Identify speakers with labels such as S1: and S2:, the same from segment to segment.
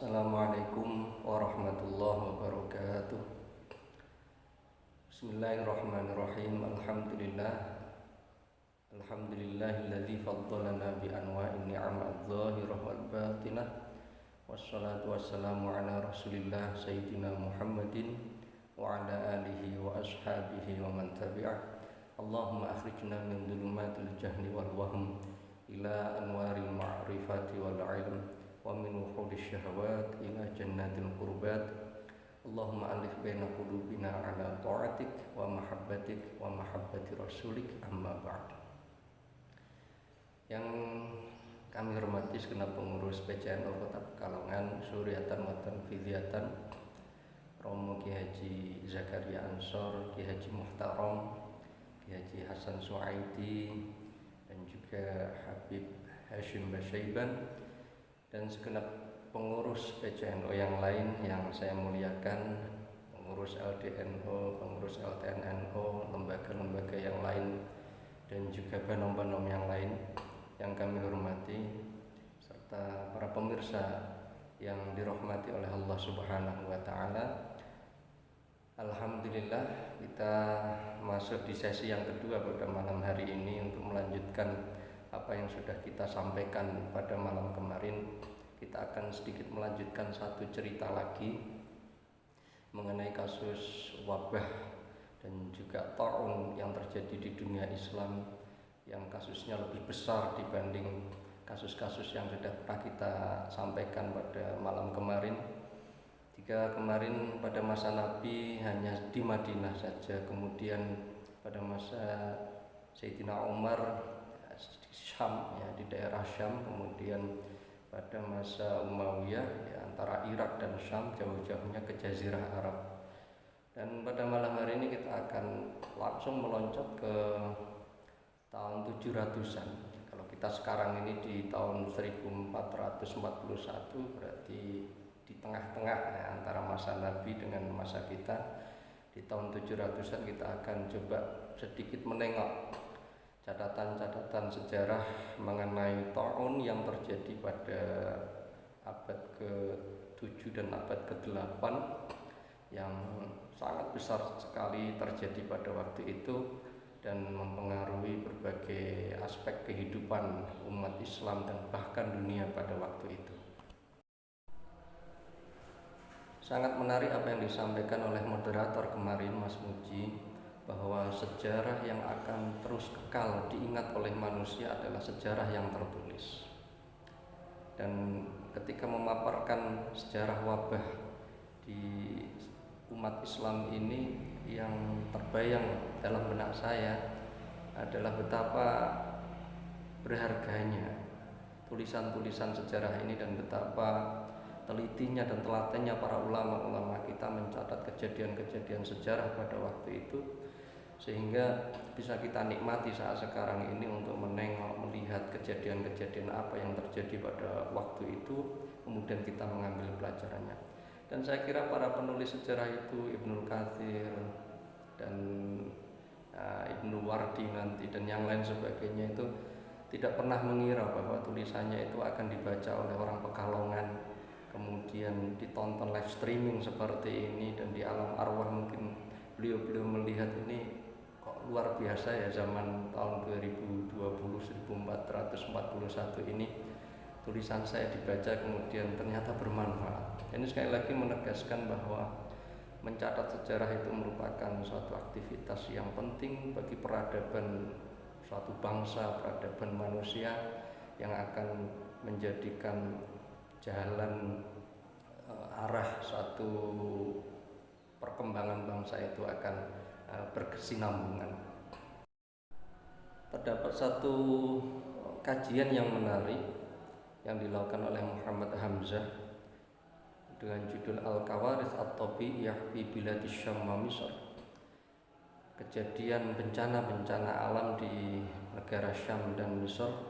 S1: Assalamualaikum warahmatullahi wabarakatuh. Bismillahirrahmanirrahim. Alhamdulillahilladzi faddalana bi anwa'in ni'amad dhahirah wal batinah. Wassalatu wassalamu ala Rasulillah sayyidina Muhammadin wa ala alihi wa ashabihi wa man tabi'ah. Allahumma akhrijna min dhulumatil jahli wal wahm ila anwaril ma'rifati wal ilm wa min wuhudisy syahawat ila jannatil qurbat. Allahumma alif baina qulubina ala ta'atik wa mahabbatik wa mahabbati rasulik, amma ba'd. Yang kami hormati segenap pengurus PCNU Kota Pekalongan, Suryatan wa Tanfidiyatan, Romo Ki Haji Zakaria Ansor, Ki Haji Muhtaram, Ki Haji Hasan Suaidi, dan juga Habib Hashim Basyaiban, dan segenap pengurus PCNU yang lain yang saya muliakan, pengurus LDNU, pengurus LTNNU, lembaga-lembaga yang lain, dan juga banom-banom yang lain yang kami hormati, serta para pemirsa yang dirahmati oleh Allah Subhanahu wa Ta'ala. Alhamdulillah, kita masuk di sesi yang kedua pada malam hari ini untuk melanjutkan apa yang sudah kita sampaikan pada malam kemarin. Kita akan sedikit melanjutkan satu cerita lagi mengenai kasus wabah dan juga ta'un yang terjadi di dunia Islam, yang kasusnya lebih besar dibanding kasus-kasus yang sudah pernah kita sampaikan pada malam kemarin. Jika kemarin pada masa Nabi hanya di Madinah saja, kemudian pada masa Sayyidina Umar di Syam, ya, di daerah Syam, kemudian pada masa Umayyah, ya, antara Irak dan Syam, jauh-jauhnya ke Jazirah Arab. Dan pada malam hari ini kita akan langsung meloncat ke tahun 700-an. Kalau kita sekarang ini di tahun 1441, berarti di tengah-tengah, ya, antara masa Nabi dengan masa kita. Di tahun 700-an kita akan coba sedikit menengok catatan-catatan sejarah mengenai ta'un yang terjadi pada abad ke-7 dan abad ke-8, yang sangat besar sekali terjadi pada waktu itu dan mempengaruhi berbagai aspek kehidupan umat Islam dan bahkan dunia pada waktu itu. Sangat menarik apa yang disampaikan oleh moderator kemarin, Mas Muji, bahwa sejarah yang akan terus kekal diingat oleh manusia adalah sejarah yang tertulis. Dan ketika memaparkan sejarah wabah di umat Islam ini, yang terbayang dalam benak saya adalah betapa berharganya tulisan-tulisan sejarah ini dan betapa telitinya dan telatennya para ulama-ulama kita mencatat kejadian-kejadian sejarah pada waktu itu, sehingga bisa kita nikmati saat sekarang ini untuk menengok, melihat kejadian-kejadian apa yang terjadi pada waktu itu, kemudian kita mengambil pelajarannya. Dan saya kira para penulis sejarah itu, Ibnul Katsir dan Ibnu Wardi nanti dan yang lain sebagainya, itu tidak pernah mengira bahwa tulisannya itu akan dibaca oleh orang Pekalongan, kemudian ditonton live streaming seperti ini, dan di alam arwah mungkin beliau melihat ini kok luar biasa ya, zaman tahun 2020 1441 ini tulisan saya dibaca kemudian ternyata bermanfaat. Ini sekali lagi menegaskan bahwa mencatat sejarah itu merupakan suatu aktivitas yang penting bagi peradaban suatu bangsa, peradaban manusia, yang akan menjadikan jalan arah suatu perkembangan bangsa itu akan berkesinambungan. Terdapat satu kajian yang menarik yang dilakukan oleh Muhammad Hamzah dengan judul Al-Kawarith At-Tabi'iyah fi Biladis Syam wa Misr. Kejadian bencana-bencana alam di negara Syam dan Misr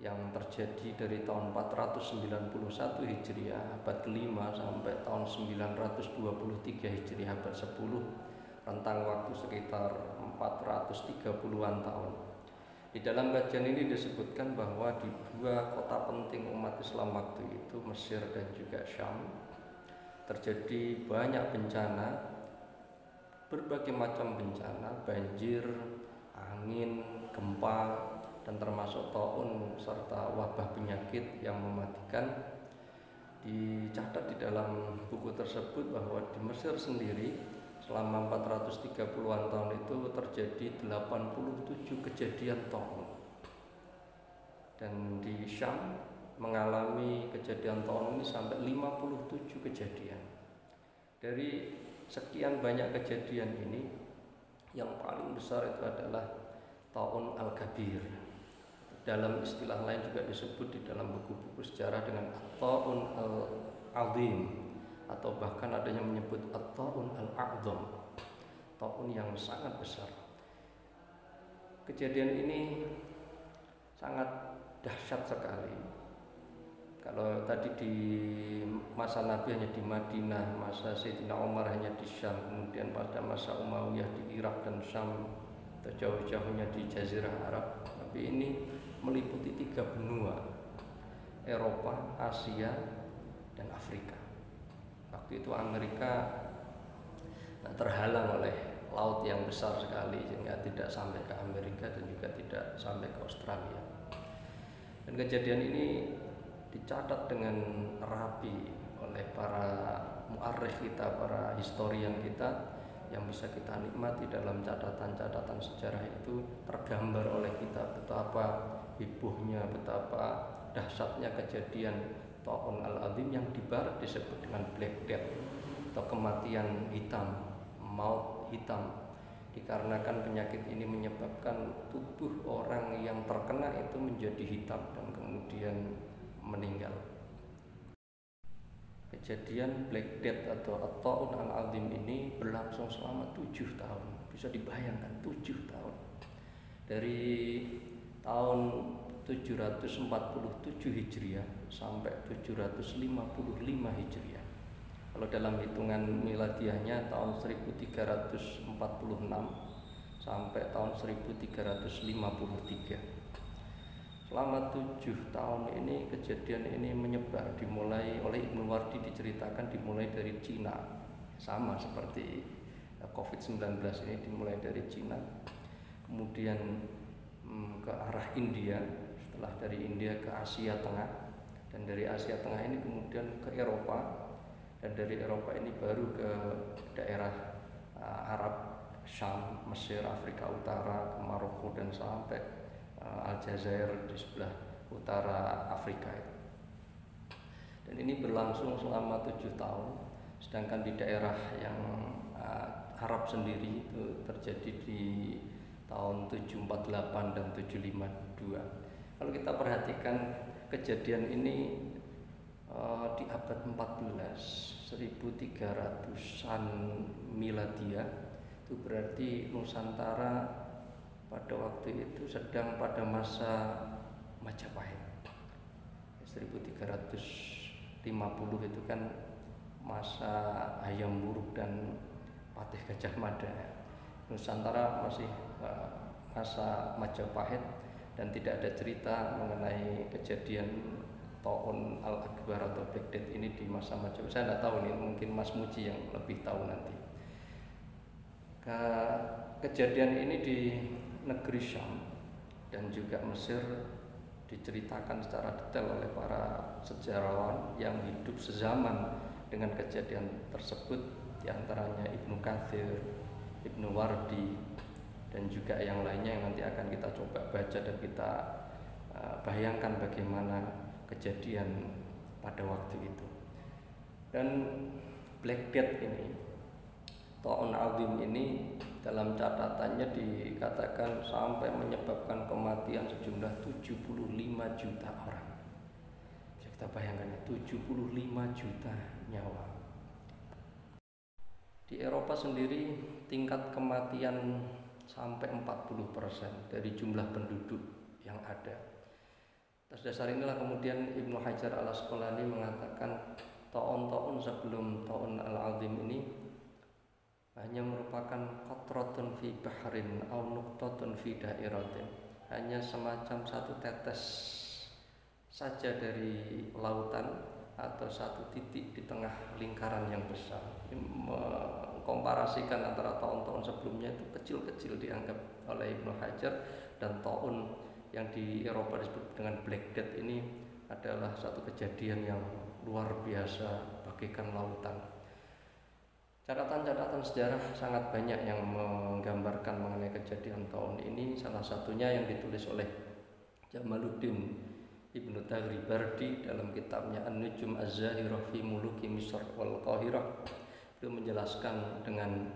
S1: yang terjadi dari tahun 491 Hijriah abad ke-5 sampai tahun 923 Hijriah abad 10, rentang waktu sekitar 430-an tahun. Di dalam kajian ini disebutkan bahwa di dua kota penting umat Islam waktu itu, Mesir dan juga Syam, terjadi banyak bencana, berbagai macam bencana, banjir, angin, gempa, dan termasuk taun serta wabah penyakit yang mematikan. Dicatat di dalam buku tersebut bahwa di Mesir sendiri selama 430-an tahun itu terjadi 87 kejadian taun, dan di Syam mengalami kejadian taun ini sampai 57 kejadian. Dari sekian banyak kejadian ini, yang paling besar itu adalah taun Al-Kabir. Dalam istilah lain juga disebut di dalam buku-buku sejarah dengan At-Ta'un Al-Azim, atau bahkan ada yang menyebut At-Ta'un Al-A'zam, ta'un yang sangat besar. Kejadian ini sangat dahsyat sekali. Kalau tadi di masa Nabi hanya di Madinah, masa Sayyidina Umar hanya di Syam, kemudian pada masa Umayyah di Irak dan Syam, atau jauh-jauhnya di Jazirah Arab, tapi ini meliputi 3 benua, Eropa, Asia, dan Afrika. Waktu itu Amerika terhalang oleh laut yang besar sekali sehingga tidak sampai ke Amerika dan juga tidak sampai ke Australia. Dan kejadian ini dicatat dengan rapi oleh para muarikh kita, para historian kita, yang bisa kita nikmati dalam catatan-catatan sejarah itu tergambar oleh kita betapa hebohnya, betapa dahsyatnya kejadian Ta'un Al-Azim yang di barat disebut dengan Black Death atau kematian hitam, maut hitam, dikarenakan penyakit ini menyebabkan tubuh orang yang terkena itu menjadi hitam dan kemudian meninggal. Kejadian Black Death atau At-Ta'un Al-Azim ini berlangsung selama 7 tahun. Bisa dibayangkan 7 tahun. Dari tahun 747 Hijriah sampai 755 Hijriah. Kalau dalam hitungan miladiahnya tahun 1346 sampai tahun 1353. Selama 7 tahun ini kejadian ini menyebar, dimulai oleh Ibnu Wardi diceritakan dimulai dari Cina, sama seperti COVID-19 ini dimulai dari Cina, kemudian ke arah India, setelah dari India ke Asia Tengah, dan dari Asia Tengah ini kemudian ke Eropa, dan dari Eropa ini baru ke daerah Arab, Syam, Mesir, Afrika Utara, ke Maroko, dan sampai Aljazair di sebelah utara Afrika itu. Dan ini berlangsung selama 7 tahun. Sedangkan di daerah yang Arab sendiri itu terjadi di tahun 748 dan 752. Kalau kita perhatikan kejadian ini di abad 14, 1300-an miladiah, itu berarti Nusantara pada waktu itu sedang pada masa Majapahit. 1350 itu kan masa Hayam Wuruk dan Patih Gajah Mada. Nusantara masih masa Majapahit dan tidak ada cerita mengenai kejadian Ta'un Al-Akbar atau Black Death ini di masa Majapahit. Saya tidak tahu, ini mungkin Mas Muji yang lebih tahu nanti. Kejadian ini di negeri Syam dan juga Mesir diceritakan secara detail oleh para sejarawan yang hidup sezaman dengan kejadian tersebut, diantaranya Ibnu Katsir, Ibnu Wardi, dan juga yang lainnya yang nanti akan kita coba baca dan kita bayangkan bagaimana kejadian pada waktu itu. Dan Black Death ini, Ta'un Azim ini, dalam catatannya dikatakan sampai menyebabkan kematian sejumlah 75 juta orang. Bisa kita bayangkan ya, 75 juta nyawa. Di Eropa sendiri tingkat kematian sampai 40% dari jumlah penduduk yang ada. Atas dasar inilah kemudian Ibnu Hajar Al-Asqalani mengatakan ta'un-ta'un sebelum Ta'un Al-Azim ini hanya merupakan qatratun fi bahrin aw nuqtatun fi dairatin, hanya semacam satu tetes saja dari lautan atau satu titik di tengah lingkaran yang besar. Ini mengkomparasikan antara tahun-tahun sebelumnya itu kecil-kecil dianggap oleh Ibnu Hajar, dan tahun yang di Eropa disebut dengan Black Death ini adalah satu kejadian yang luar biasa bagaikan lautan. Catatan-catatan sejarah sangat banyak yang menggambarkan mengenai kejadian tahun ini. Salah satunya yang ditulis oleh Jamaluddin Ibnu Taghribardi dalam kitabnya An-Nujum Az-Zahirah fi Muluki Misr wal Qahirah. Beliau menjelaskan dengan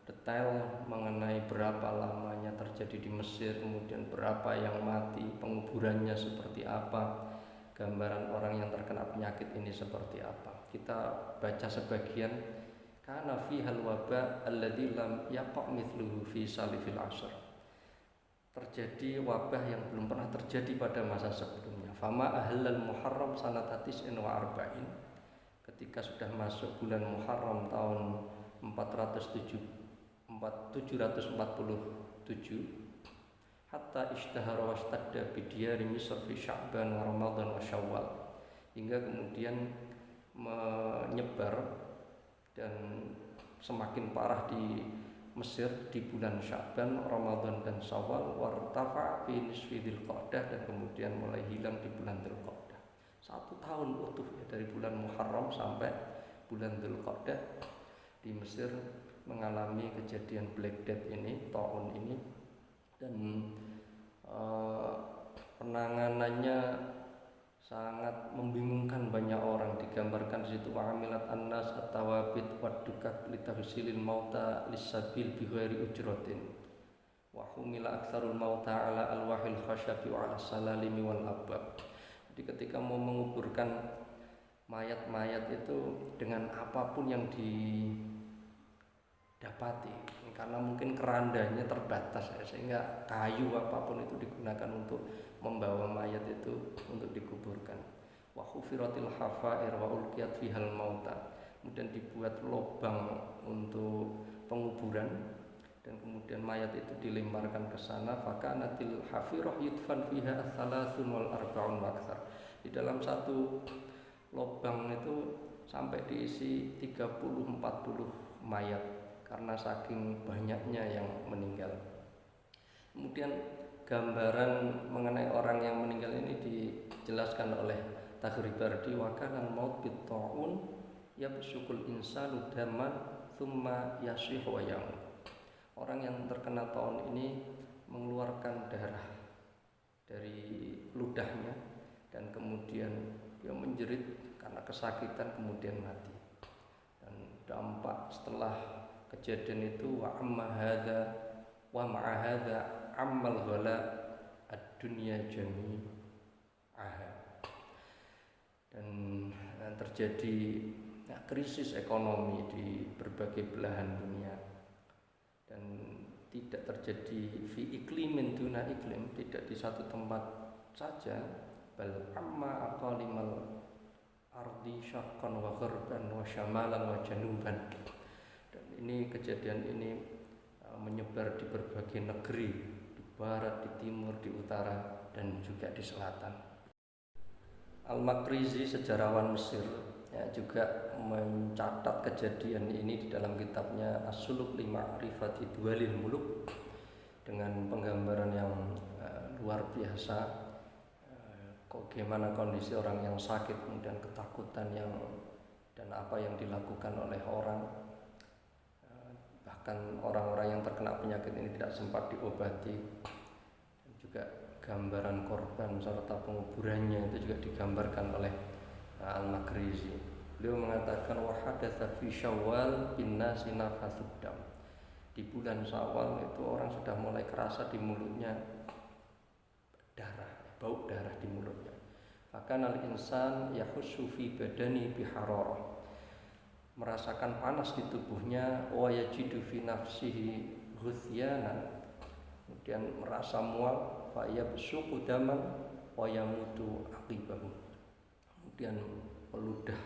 S1: detail mengenai berapa lamanya terjadi di Mesir, kemudian berapa yang mati, penguburannya seperti apa, gambaran orang yang terkena penyakit ini seperti apa. Kita baca sebagian. Kana fihal waba alladzi lam yaqa' mithluhu fi salifil asr. Terjadi wabah yang belum pernah terjadi pada masa sebelumnya. Fama ahlal Muharram sanata tis'in wa arba'in. Ketika sudah masuk bulan Muharram tahun 747, hatta ishtahara washtadda bidiyari Misr fi Sya'ban wa Ramadan wa Syawal, hingga kemudian menyebar dan semakin parah di Mesir di bulan Sya'ban, Ramadan dan Syawal, wartafa fi nisfi Dzulqa'dah, dan kemudian mulai hilang di bulan Dzulqa'dah. 1 tahun utuh ya, dari bulan Muharram sampai bulan Dzulqa'dah di Mesir mengalami kejadian Black Death ini, taun ini, dan penanganannya sangat membingungkan banyak orang. Digambarkan di situ wa'amilat annas at-tawabit waddukat litahsilil mauta lissabil bighairi ujratin wa humila aktsarul mauta ala alwahil khasyabi wa ala salalimi wal abab. Jadi ketika mau menguburkan mayat-mayat itu dengan apapun yang didapati, karena mungkin kerandanya terbatas ya, sehingga kayu apapun itu digunakan untuk membawa mayat itu untuk dikuburkan. Wa khufiratil hafair wa ulqiyat fihal mauta. Kemudian dibuat lubang untuk penguburan, dan kemudian mayat itu dilemparkan ke sana. Fakanatil hafirah yudfan fiha ats-tsalatsun wal arba'un wa aktsar. Di dalam satu lubang itu sampai diisi 30-40 mayat karena saking banyaknya yang meninggal. Kemudian gambaran mengenai orang yang meninggal ini dijelaskan oleh Taghribardi, wa kana al-maut bit-ta'un yabsukul insanu daman thumma yasih wa yamut. Orang yang terkena taun ini mengeluarkan darah dari ludahnya, dan kemudian dia menjerit karena kesakitan, kemudian mati. Dan dampak setelah kejadian itu wa amma hadza wa ma'a hadza ammal ghala ad-dunya jami'aha. Dan terjadi krisis ekonomi di berbagai belahan dunia, dan tidak terjadi fi iklimin duna iklim, tidak di satu tempat saja, bal amma aqalimal ardi syarqan wa gharban wa syamalan wa januban. Dan ini kejadian ini menyebar di berbagai negeri, di barat, di timur, di utara, dan juga di selatan. Al-Makrizi, sejarawan Mesir, ya, juga mencatat kejadian ini di dalam kitabnya As-Suluk li Ma'rifati Duwalil Muluk dengan penggambaran yang luar biasa, bagaimana kondisi orang yang sakit, kemudian ketakutan dan apa yang dilakukan oleh orang. Bahkan orang-orang yang terkena penyakit ini tidak sempat diobati, dan juga gambaran korban serta penguburannya itu juga digambarkan oleh Al-Makrizi. Beliau mengatakan wa hadatsa fi Syawal bin nasi nafathud dam. Di bulan Syawal itu orang sudah mulai kerasa di mulutnya darah, bau darah di mulutnya. Maka al-insan yahussu fi badani bihararah, merasakan panas di tubuhnya, wa yajidu fi nafsihi ghuthyanan, kemudian merasa mual, fa yabsuqu daman wa yamutu aqibahu, kemudian meludah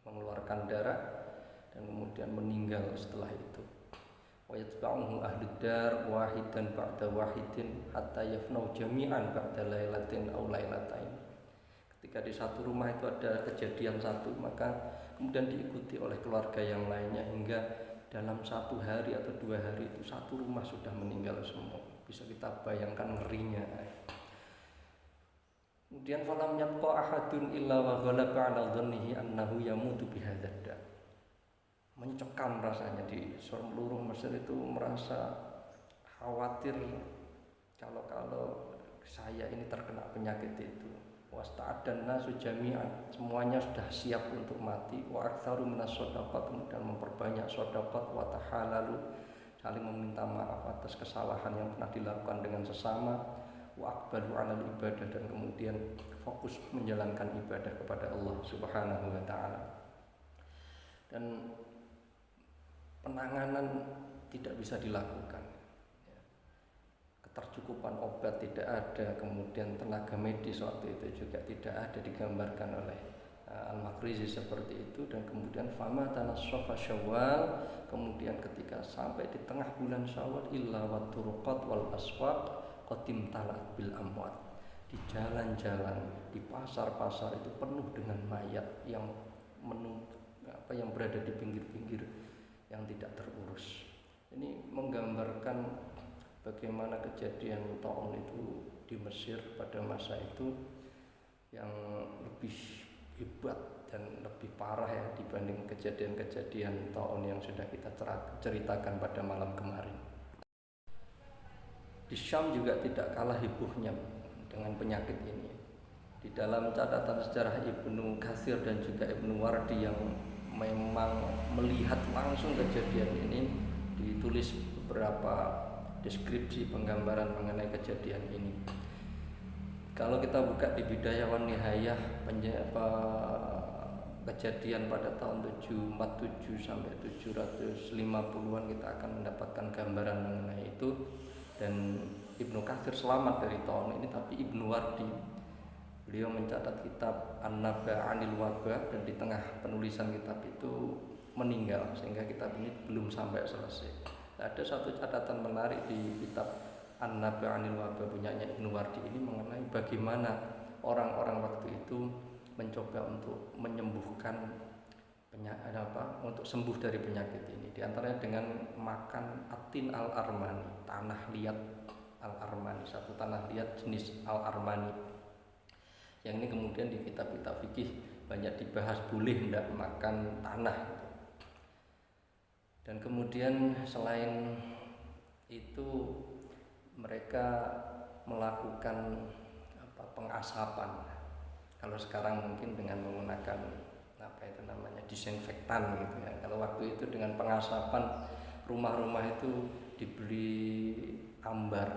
S1: mengeluarkan darah dan kemudian meninggal setelah itu. Wa wa yatba'uhu ahlud dar wahidan ba'da wahidin hatta yafnau jami'an ba'da lailatin aw lailatain. Ketika di satu rumah itu ada kejadian satu, maka kemudian diikuti oleh keluarga yang lainnya hingga dalam satu hari atau 2 hari itu satu rumah sudah meninggal semua. Bisa kita bayangkan ngerinya. Kemudian falam yabqa ahadun illa wa ghalaba 'ala dhannihi annahu yamutu bihadzal da. Mencekam rasanya di seluruh Mesir itu, merasa khawatir kalau saya ini terkena penyakit itu. Wasta'adan nasu jami'an, semuanya sudah siap untuk mati. Wa aktsaru minas shadaqat, kemudian memperbanyak shadaqat. Wa tahalalu, saling meminta maaf atas kesalahan yang pernah dilakukan dengan sesama. Wa aqbalu 'alal ibadah, dan kemudian fokus menjalankan ibadah kepada Allah Subhanahu wa taala. Dan penanganan tidak bisa dilakukan, ketercukupan obat tidak ada, kemudian tenaga medis waktu itu juga tidak ada, digambarkan oleh Al-Maqrizi seperti itu. Dan kemudian fama tanassafa Syawal, kemudian ketika sampai di tengah bulan Syawal, illa wa turuqat wal aswaq qadim talat bil amwat, di jalan-jalan, di pasar-pasar itu penuh dengan mayat yang yang berada di pinggir-pinggir yang tidak terurus. Ini menggambarkan bagaimana kejadian taun itu di Mesir pada masa itu yang lebih hebat dan lebih parah ya dibanding kejadian-kejadian taun yang sudah kita ceritakan pada malam kemarin. Di Syam juga tidak kalah hebohnya dengan penyakit ini. Di dalam catatan sejarah Ibnu Katsir dan juga Ibnu Wardi yang memang melihat langsung kejadian ini, ditulis beberapa deskripsi penggambaran mengenai kejadian ini. Kalau kita buka di Bidayah wan Nihayah kejadian pada tahun 747 sampai 750-an, kita akan mendapatkan gambaran mengenai itu. Dan Ibnu Katsir selamat dari tahun ini, tapi Ibnu Wardi, beliau mencatat kitab An-Naba 'anil Wabah, dan di tengah penulisan kitab itu meninggal, sehingga kitab ini belum sampai selesai. Ada satu catatan menarik di kitab An-Naba 'anil Wabah punyanya Ibnu Wardi ini mengenai bagaimana orang-orang waktu itu mencoba untuk menyembuhkan untuk sembuh dari penyakit ini. Di antaranya dengan makan atin al-armani, tanah liat al-armani, satu tanah liat jenis al-armani. Yang ini kemudian di kitab-kitab fikih banyak dibahas, boleh tidak makan tanah. Dan kemudian selain itu mereka melakukan pengasapan. Kalau sekarang mungkin dengan menggunakan disinfektan gitu ya. Kalau waktu itu dengan pengasapan, rumah-rumah itu diberi ambar,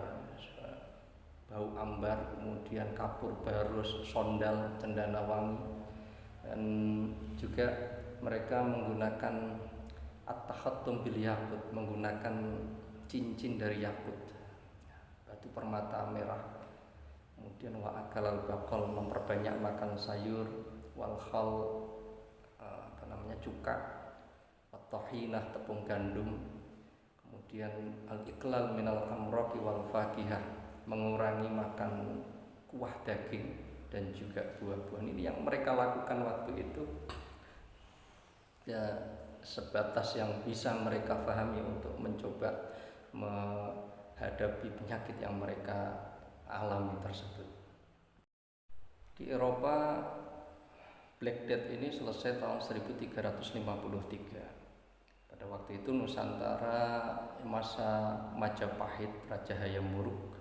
S1: bau ambar, kemudian kapur barus, sondal, cendana wangi, dan juga mereka menggunakan at-takhattum bil yakut, menggunakan cincin dari yakut, batu permata merah. Kemudian wa akalal baqal, memperbanyak makan sayur, wal khal, cuka, at-tahinah, tepung gandum, kemudian al-iqlal minal amraqi wal fakihah, mengurangi makan kuah daging dan juga buah-buahan. Ini yang mereka lakukan waktu itu ya, sebatas yang bisa mereka pahami untuk mencoba menghadapi penyakit yang mereka alami tersebut. Di Eropa, Black Death ini selesai tahun 1353. Pada waktu itu Nusantara masa Majapahit, Raja Hayam Wuruk,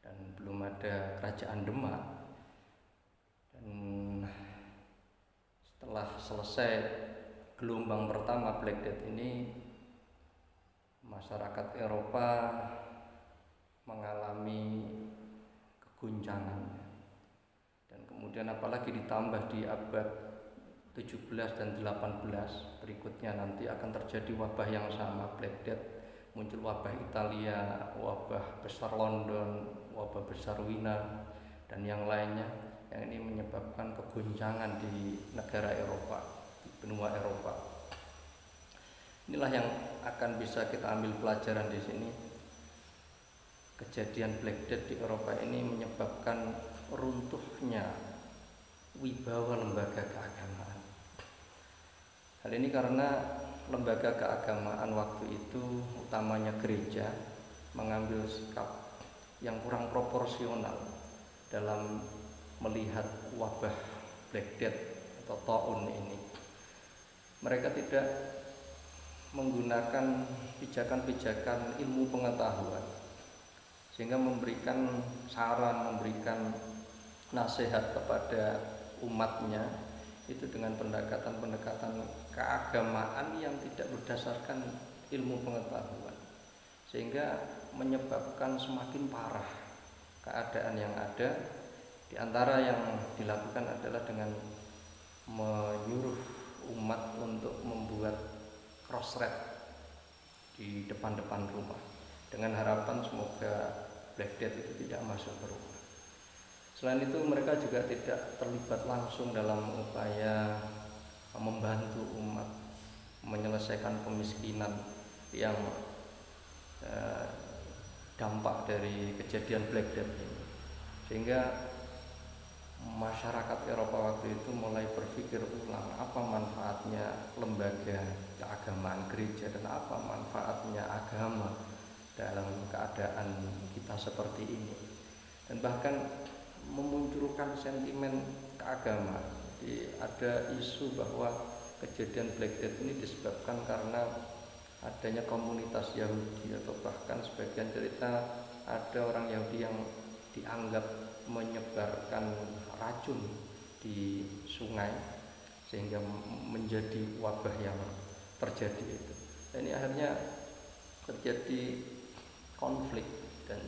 S1: dan belum ada Kerajaan Demak. Dan setelah selesai gelombang pertama Black Death ini, masyarakat Eropa mengalami keguncangan. Dan kemudian apalagi ditambah di abad 17 dan 18 berikutnya nanti akan terjadi wabah yang sama, Black Death. Muncul wabah Italia, wabah besar London, wabah besar Wina, dan yang lainnya, yang ini menyebabkan keguncangan di negara Eropa, di benua Eropa. Inilah yang akan bisa kita ambil pelajaran di sini. Kejadian Black Death di Eropa ini menyebabkan runtuhnya wibawa lembaga keagamaan. Hal ini karena lembaga keagamaan waktu itu, utamanya gereja, mengambil sikap yang kurang proporsional dalam melihat wabah Black Death atau taun ini. Mereka tidak menggunakan pijakan-pijakan ilmu pengetahuan, sehingga memberikan saran, memberikan nasihat kepada umatnya itu dengan pendekatan-pendekatan keagamaan yang tidak berdasarkan ilmu pengetahuan, sehingga menyebabkan semakin parah keadaan yang ada. Di antara yang dilakukan adalah dengan menyuruh umat untuk membuat cross-red di depan-depan rumah dengan harapan semoga Black Death itu tidak masuk ke rumah. Selain itu mereka juga tidak terlibat langsung dalam upaya membantu umat menyelesaikan kemiskinan yang dampak dari kejadian Black Death ini, sehingga masyarakat Eropa waktu itu mulai berpikir ulang apa manfaatnya lembaga keagamaan gereja dan apa manfaatnya agama dalam keadaan kita seperti ini, dan bahkan memunculkan sentimen keagamaan. Jadi ada isu bahwa kejadian Black Death ini disebabkan karena adanya komunitas Yahudi, atau bahkan sebagian cerita ada orang Yahudi yang dianggap menyebarkan racun di sungai sehingga menjadi wabah yang terjadi itu. Dan ini akhirnya terjadi konflik dan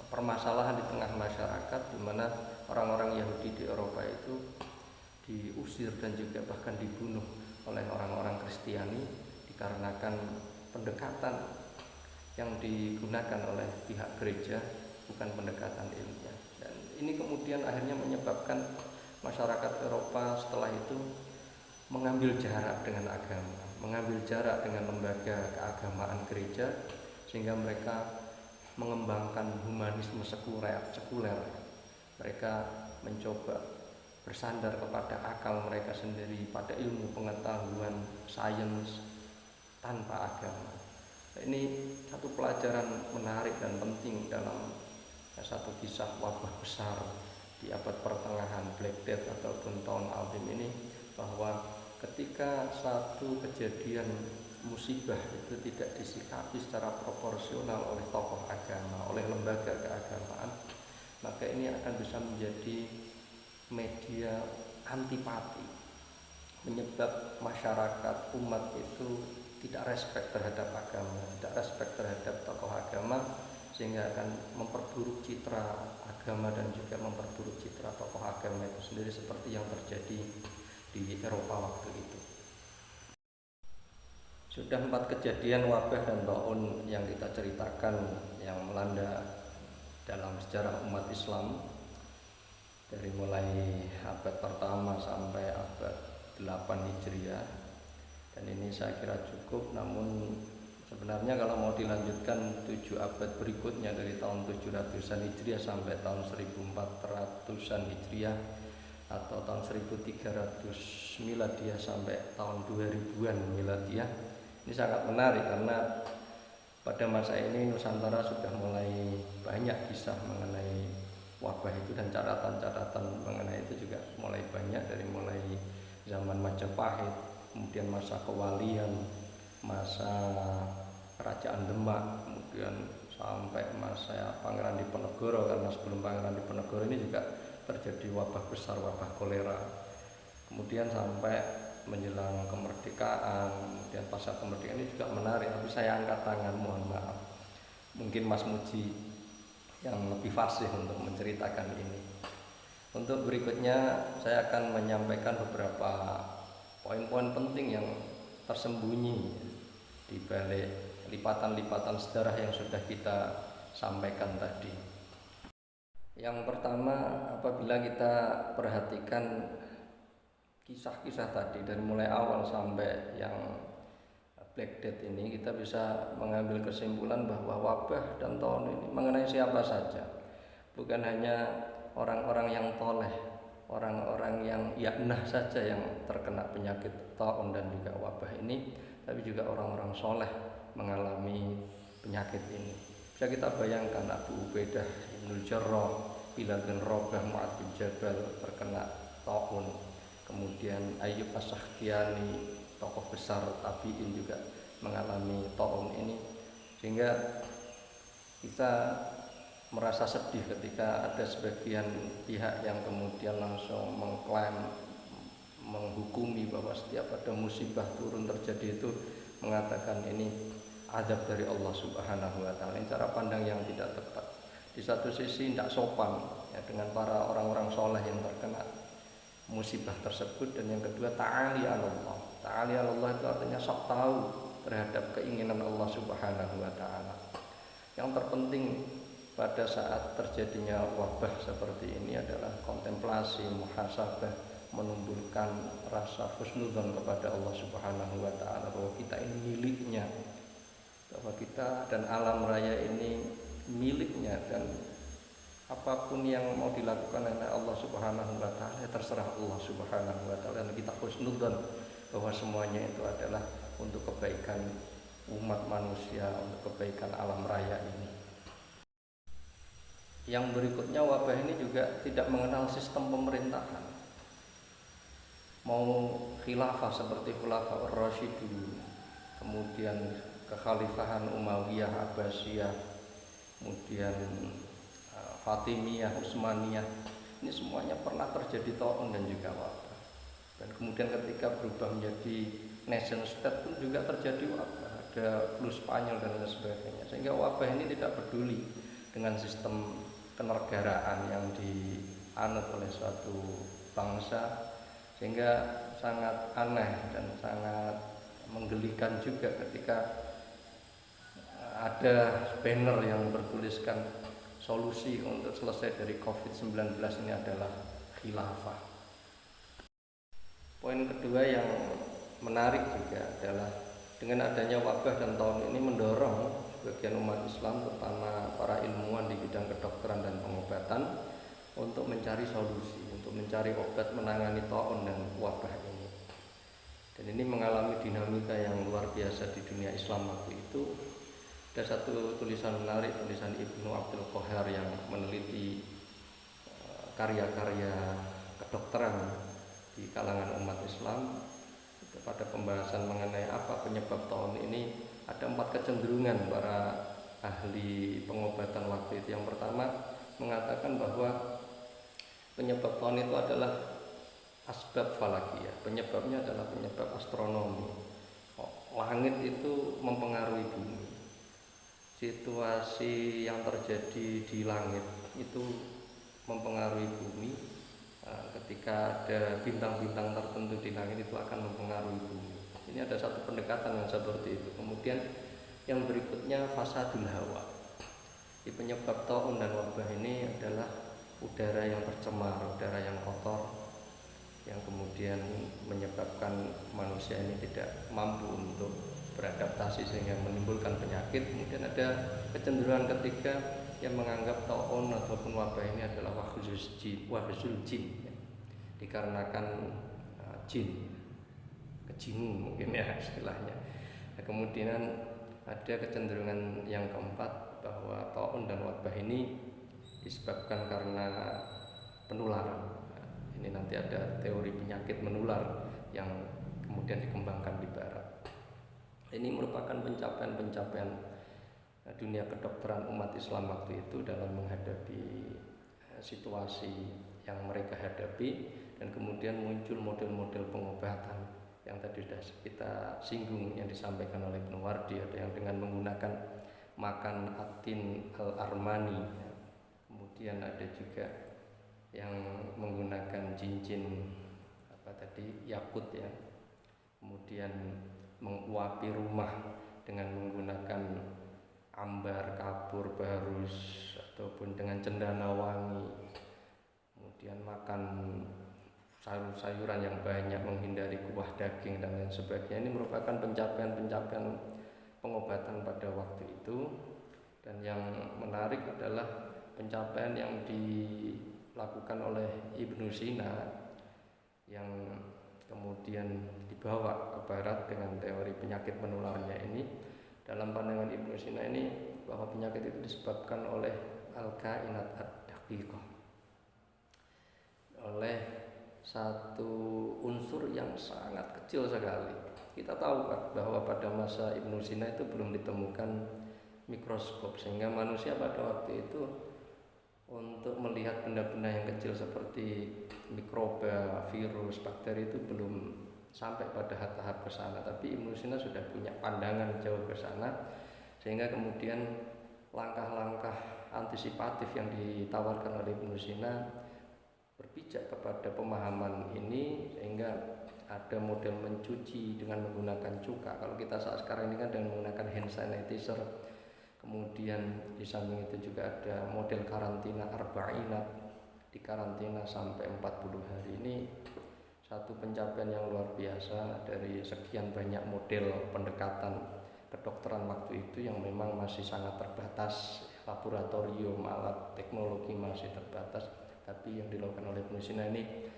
S1: permasalahan di tengah masyarakat, di mana orang-orang Yahudi di Eropa itu diusir dan juga bahkan dibunuh oleh orang-orang Kristiani dikarenakan pendekatan yang digunakan oleh pihak gereja bukan pendekatan ilmiah. Dan ini kemudian akhirnya menyebabkan masyarakat Eropa setelah itu mengambil jarak dengan agama, mengambil jarak dengan lembaga keagamaan gereja, sehingga mereka mengembangkan humanisme sekuler. Mereka mencoba bersandar kepada akal mereka sendiri, pada ilmu pengetahuan sains tanpa agama. Ini satu pelajaran menarik dan penting dalam satu kisah wabah besar di abad pertengahan, Black Death ataupun tahun Aldim ini, bahwa ketika satu kejadian musibah itu tidak disikapi secara proporsional oleh tokoh agama, oleh lembaga keagamaan, maka ini akan bisa menjadi media antipati, menyebab masyarakat umat itu tidak respect terhadap agama, tidak respect terhadap tokoh agama, sehingga akan memperburuk citra agama dan juga memperburuk citra tokoh agama itu sendiri, seperti yang terjadi di Eropa waktu itu. Sudah 4 kejadian wabah dan taun yang kita ceritakan yang melanda dalam sejarah umat Islam, dari mulai abad pertama sampai abad 8 Hijriah. Dan ini saya kira cukup, namun sebenarnya kalau mau dilanjutkan 7 abad berikutnya, dari tahun 700-an Hijriah sampai tahun 1400-an Hijriah, atau tahun 1300 Miladiah sampai tahun 2000-an Miladiah, ini sangat menarik karena pada masa ini Nusantara sudah mulai banyak kisah mengenai wabah itu, dan catatan-catatan mengenai itu juga mulai banyak, dari mulai zaman Majapahit, kemudian masa kewalian, masa kerajaan Demak, kemudian sampai masa Pangeran Diponegoro, karena sebelum Pangeran Diponegoro ini juga terjadi wabah besar, wabah kolera, kemudian sampai menjelang kemerdekaan, kemudian pasca kemerdekaan. Ini juga menarik, tapi saya angkat tangan, mohon maaf. Mungkin Mas Muji yang lebih fasih untuk menceritakan ini. Untuk berikutnya saya akan menyampaikan beberapa poin-poin penting yang tersembunyi di balik lipatan-lipatan sejarah yang sudah kita sampaikan tadi. Yang pertama, apabila kita perhatikan kisah-kisah tadi dari mulai awal sampai yang Black Death ini kita bisa mengambil kesimpulan bahwa wabah dan taun ini mengenai siapa saja, bukan hanya orang-orang yang toleh, orang-orang yang yaknah saja yang terkena penyakit taun dan juga wabah ini, tapi juga orang-orang soleh mengalami penyakit ini. Bisa kita bayangkan Abu Ubaidah Ibnul Jarrah, Bilal bin Rabah, Mu'adz bin Jabal terkena taun, kemudian Ayyub As-Sakhtiyani, tokoh besar tabi'in juga mengalami taun ini, sehingga kita merasa sedih ketika ada sebagian pihak yang kemudian langsung mengklaim, menghukumi bahwa setiap ada musibah turun terjadi itu mengatakan ini azab dari Allah Subhanahu wa taala. Ini cara pandang yang tidak tepat. Di satu sisi tidak sopan ya dengan para orang-orang soleh yang terkena musibah tersebut, dan yang kedua ta'ali Allah. Ta'ali Allah itu artinya sok tahu terhadap keinginan Allah Subhanahu wa taala. Yang terpenting pada saat terjadinya wabah seperti ini adalah kontemplasi, muhasabah, menumbuhkan rasa husnudzon kepada Allah Subhanahu wa taala bahwa kita ini miliknya, bahwa kita dan alam raya ini miliknya, dan apapun yang mau dilakukan oleh Allah Subhanahu wa taala terserah Allah Subhanahu wa taala, dan kita husnudzon bahwa semuanya itu adalah untuk kebaikan umat manusia, untuk kebaikan alam raya ini. Yang berikutnya, wabah ini juga tidak mengenal sistem pemerintahan, mau khilafah seperti Khulafaur Rasyidun, kemudian kekhalifahan Umayyah, Abbasiyah, kemudian Fatimiyah, Utsmaniyah, ini semuanya pernah terjadi taun dan juga wabah. Dan kemudian ketika berubah menjadi nation state pun juga terjadi wabah, ada flu Spanyol dan lain sebagainya, sehingga wabah ini tidak peduli dengan sistem kenegaraan yang dianut oleh suatu bangsa, sehingga sangat aneh dan sangat menggelikan juga ketika ada banner yang bertuliskan solusi untuk selesai dari COVID-19 ini adalah khilafah. Poin kedua yang menarik juga adalah dengan adanya wabah dan tahun ini mendorong sebagian umat Islam, terutama para ilmuwan di bidang kedokteran dan pengobatan, untuk mencari solusi, untuk mencari obat menangani taun dan wabah ini. Dan ini mengalami dinamika yang luar biasa di dunia Islam waktu itu. Ada satu tulisan menarik, tulisan Ibnu Abdul Qahar yang meneliti karya-karya kedokteran di kalangan umat Islam. Pada pembahasan mengenai apa penyebab taun ini, ada 4 kecenderungan para ahli pengobatan waktu itu. Yang pertama mengatakan bahwa penyebab taun itu adalah asbab falakiyah, penyebabnya adalah penyebab astronomi. Langit itu mempengaruhi bumi, situasi yang terjadi di langit itu mempengaruhi bumi. Ketika ada bintang-bintang tertentu di langit itu akan mempengaruhi bumi. Ini ada satu pendekatan yang seperti itu. Kemudian yang berikutnya fasadul hawa. Di penyebab taun dan wabah ini adalah udara yang tercemar, udara yang kotor, yang kemudian menyebabkan manusia ini tidak mampu untuk beradaptasi sehingga menimbulkan penyakit. Kemudian ada kecenderungan ketiga yang menganggap taun ataupun wabah ini adalah wahzul jin ya. Dikarenakan jin, kejin mungkin ya istilahnya. Nah, kemudian ada kecenderungan yang keempat bahwa taun dan wabah ini disebabkan karena penularan. Nah, ini nanti ada teori penyakit menular yang kemudian dikembangkan di barat. Ini merupakan pencapaian-pencapaian dunia kedokteran umat Islam waktu itu dalam menghadapi situasi yang mereka hadapi, dan kemudian muncul model-model pengobatan yang tadi sudah kita singgung yang disampaikan oleh Ibnu Wardi. Ada yang dengan menggunakan makan atin al-armani, kemudian ada juga yang menggunakan cincin yakut ya, kemudian menguapi rumah dengan menggunakan ambar, kapur, barus ataupun dengan cendana wangi, kemudian makan sayur-sayuran yang banyak, menghindari kuah daging dan lain sebagainya. Ini merupakan pencapaian-pencapaian pengobatan pada waktu itu. Dan yang menarik adalah pencapaian yang dilakukan oleh Ibnu Sina yang kemudian dibawa ke barat dengan teori penyakit menularnya ini. Dalam pandangan Ibnu Sina ini bahwa penyakit itu disebabkan oleh al-kainat ad-daqiqah, oleh satu unsur yang sangat kecil sekali. Kita tahu bahwa pada masa Ibnu Sina itu belum ditemukan mikroskop, sehingga manusia pada waktu itu untuk melihat benda-benda yang kecil seperti mikroba, virus, bakteri itu belum sampai pada tahap ke sana. Tapi Ibnu Sina sudah punya pandangan jauh ke sana, sehingga kemudian langkah-langkah antisipatif yang ditawarkan oleh Ibnu Sina berpijak kepada pemahaman ini, sehingga ada model mencuci dengan menggunakan cuka. Kalau kita saat sekarang ini kan dengan menggunakan hand sanitizer. Kemudian di samping itu juga ada model karantina arba'inat, di karantina sampai 40 hari. Ini satu pencapaian yang luar biasa dari sekian banyak model pendekatan kedokteran waktu itu yang memang masih sangat terbatas. Laboratorium, alat teknologi masih terbatas, tapi yang dilakukan oleh Ibnu Sina ini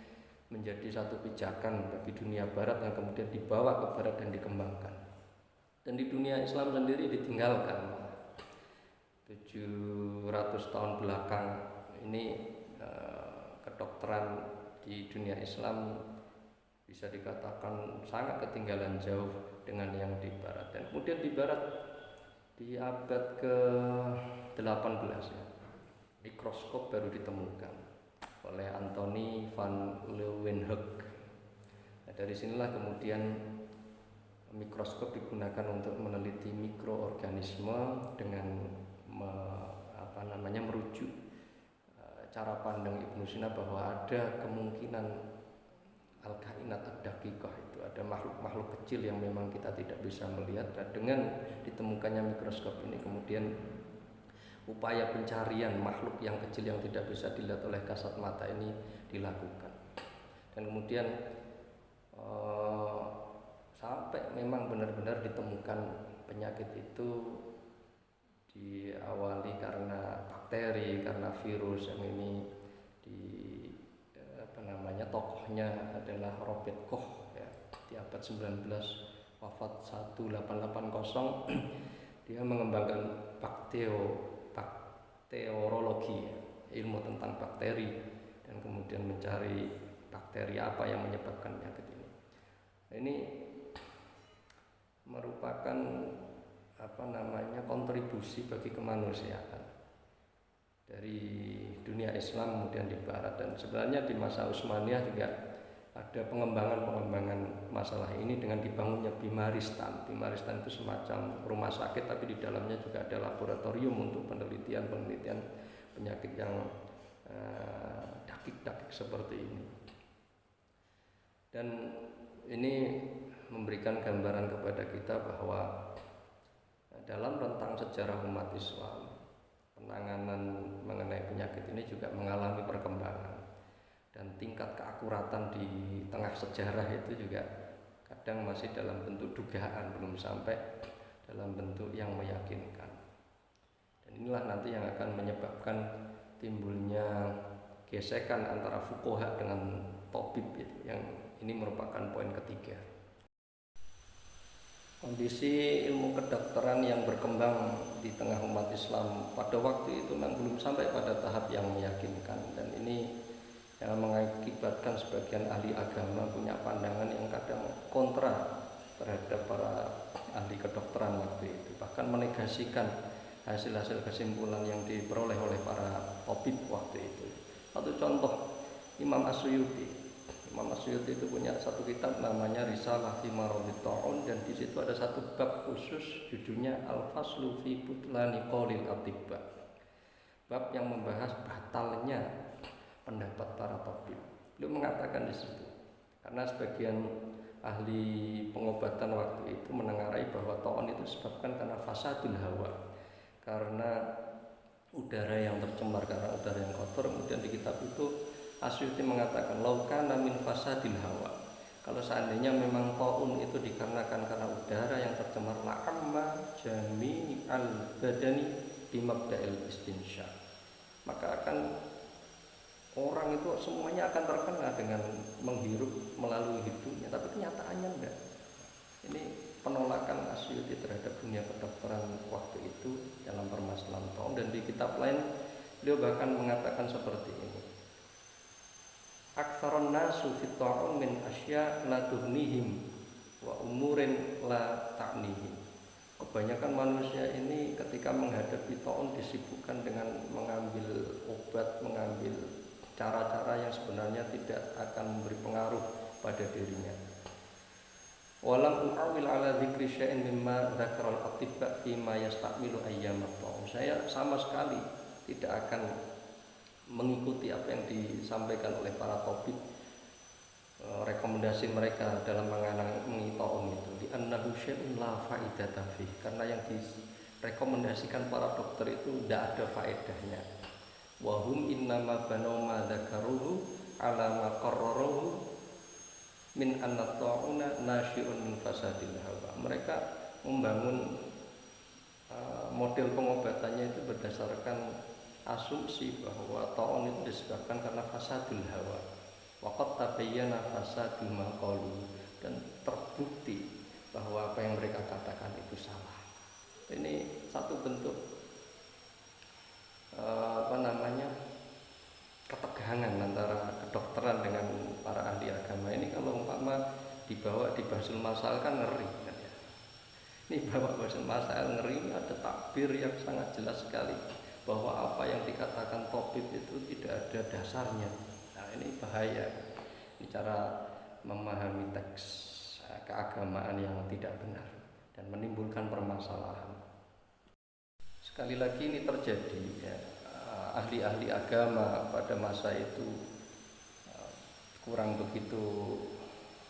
S1: menjadi satu pijakan bagi dunia barat yang kemudian dibawa ke barat dan dikembangkan. Dan di dunia Islam sendiri ditinggalkan. 700 tahun belakang ini kedokteran di dunia Islam bisa dikatakan sangat ketinggalan jauh dengan yang di barat. Dan kemudian di barat di abad ke-18 ya, mikroskop baru ditemukan oleh Anthony van Leeuwenhoek. Nah, dari sinilah kemudian mikroskop digunakan untuk meneliti mikroorganisme dengan merujuk cara pandang Ibnu Sina bahwa ada kemungkinan al-kainat ad-daqiqah, itu ada makhluk-makhluk kecil yang memang kita tidak bisa melihat. Dan dengan ditemukannya mikroskop ini kemudian upaya pencarian makhluk yang kecil yang tidak bisa dilihat oleh kasat mata ini dilakukan. Dan kemudian sampai memang benar-benar ditemukan penyakit itu diawali karena bakteri, karena virus yang ini tokohnya adalah Robert Koch ya, di abad 19, wafat 1880. Dia mengembangkan bakteriologi ya, ilmu tentang bakteri, dan kemudian mencari bakteri apa yang menyebabkan penyakit ini. Ini merupakan kontribusi bagi kemanusiaan dari dunia Islam kemudian di barat. Dan sebenarnya di masa Utsmaniyah juga ada pengembangan masalah ini dengan dibangunnya Bimaristan. Bimaristan itu semacam rumah sakit, tapi di dalamnya juga ada laboratorium untuk penelitian penyakit yang dakik-dakik seperti ini. Dan ini memberikan gambaran kepada kita bahwa dalam rentang sejarah umat Islam, penanganan mengenai penyakit ini juga mengalami perkembangan, dan tingkat keakuratan di tengah sejarah itu juga kadang masih dalam bentuk dugaan, belum sampai dalam bentuk yang meyakinkan. Dan inilah nanti yang akan menyebabkan timbulnya gesekan antara fuqaha dengan tabib, yang ini merupakan poin ketiga. Kondisi ilmu kedokteran yang berkembang di tengah umat Islam pada waktu itu memang belum sampai pada tahap yang meyakinkan, dan ini yang mengakibatkan sebagian ahli agama punya pandangan yang kadang kontra terhadap para ahli kedokteran waktu itu, bahkan menegasikan hasil-hasil kesimpulan yang diperoleh oleh para tabib waktu itu. Satu contoh, Imam As-Suyuti itu punya satu kitab namanya Risalah fi Maradit Ta'un, dan di situ ada satu bab khusus judulnya Al-Faslu fi Butlani Qaulil Atibba, bab yang membahas batalnya pendapat para tabib. Beliau mengatakan di situ, karena sebagian ahli pengobatan waktu itu menengarai bahwa ta'un itu disebabkan karena fasadul hawa, karena udara yang tercemar, karena udara yang kotor. Kemudian di kitab itu Asyuti mengatakan laukana min fasadil hawa, kalau seandainya memang taun itu dikarenakan karena udara yang tercemar, la'amma jami'al badani bimabda'il istinsya, maka akan orang itu semuanya akan terkena dengan menghirup melalui hidungnya. Tapi kenyataannya enggak. Ini penolakan Asyuti terhadap dunia kedokteran waktu itu dalam permasalahan taun. Dan di kitab lain beliau bahkan mengatakan seperti ini, aktsaron nasu fit ta'un min asya la tuhnihim wa umurin la ta'nihim. Kebanyakan manusia ini ketika menghadapi taun disibukkan dengan mengambil obat, mengambil cara-cara yang sebenarnya tidak akan memberi pengaruh pada dirinya. Walam u'awil ala dzikri syai'in mimma dzakaral atibba fi ma yastamilu ayyamat taun. Saya sama sekali tidak akan mengikuti apa yang disampaikan oleh para tabib, rekomendasi mereka dalam mengenai taun itu, di annahu syai'un la faidata fi, karena yang direkomendasikan para dokter itu tidak ada faedahnya. Wa hum innama banau ma dzakaruhu ala ma qarraruhu min anna ta'una nasyi'un min fasadil hawa. Mereka membangun model pengobatannya itu berdasarkan asumsi bahwa taun itu disebabkan karena fasadul hawa. Waqad tabayyana fasadul ma qalu, dan terbukti bahwa apa yang mereka katakan itu salah. Ini satu bentuk ketegangan antara kedokteran dengan para ahli agama. Ini kalau umpama dibawa di Basul Masal kan ngeri kan ya. Ini bawa Basul Masal ngeri, ada takbir yang sangat jelas sekali bahwa apa yang dikatakan tabib itu tidak ada dasarnya. Nah, ini bahaya. Ini cara memahami teks keagamaan yang tidak benar dan menimbulkan permasalahan. Sekali lagi ini terjadi ya, ahli-ahli agama pada masa itu kurang begitu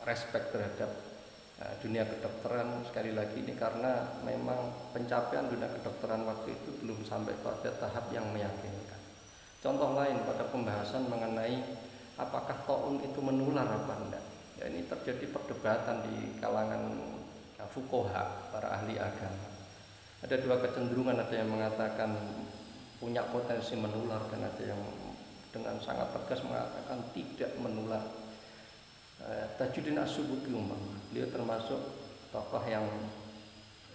S1: respect terhadap dunia kedokteran. Sekali lagi ini karena memang pencapaian dunia kedokteran waktu itu belum sampai pada tahap yang meyakinkan. Contoh lain pada pembahasan mengenai apakah taun itu menular apa enggak. Ya, ini terjadi perdebatan di kalangan fuqaha, para ahli agama. Ada dua kecenderungan, ada yang mengatakan punya potensi menular dan ada yang dengan sangat tegas mengatakan tidak menular. Tajuddin As-Subki beliau termasuk tokoh yang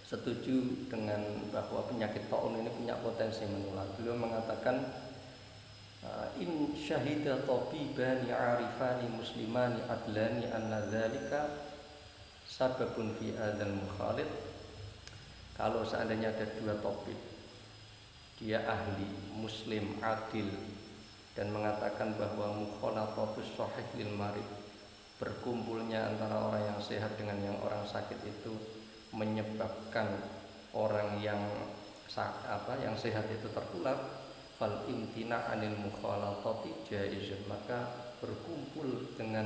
S1: setuju dengan bahwa penyakit taun ini punya potensi menular. Beliau mengatakan in syahida tabibani arifani muslimani adlani anna dzalika sababun fi adzal mukhalid. Kalau seandainya ada dua tabib, dia ahli muslim adil dan mengatakan bahwa mukhalatatus sahih lil marid, berkumpulnya antara orang yang sehat dengan yang orang sakit itu menyebabkan orang yang sehat itu tertular, fal imtina anil mukhalatati jaizun, maka berkumpul dengan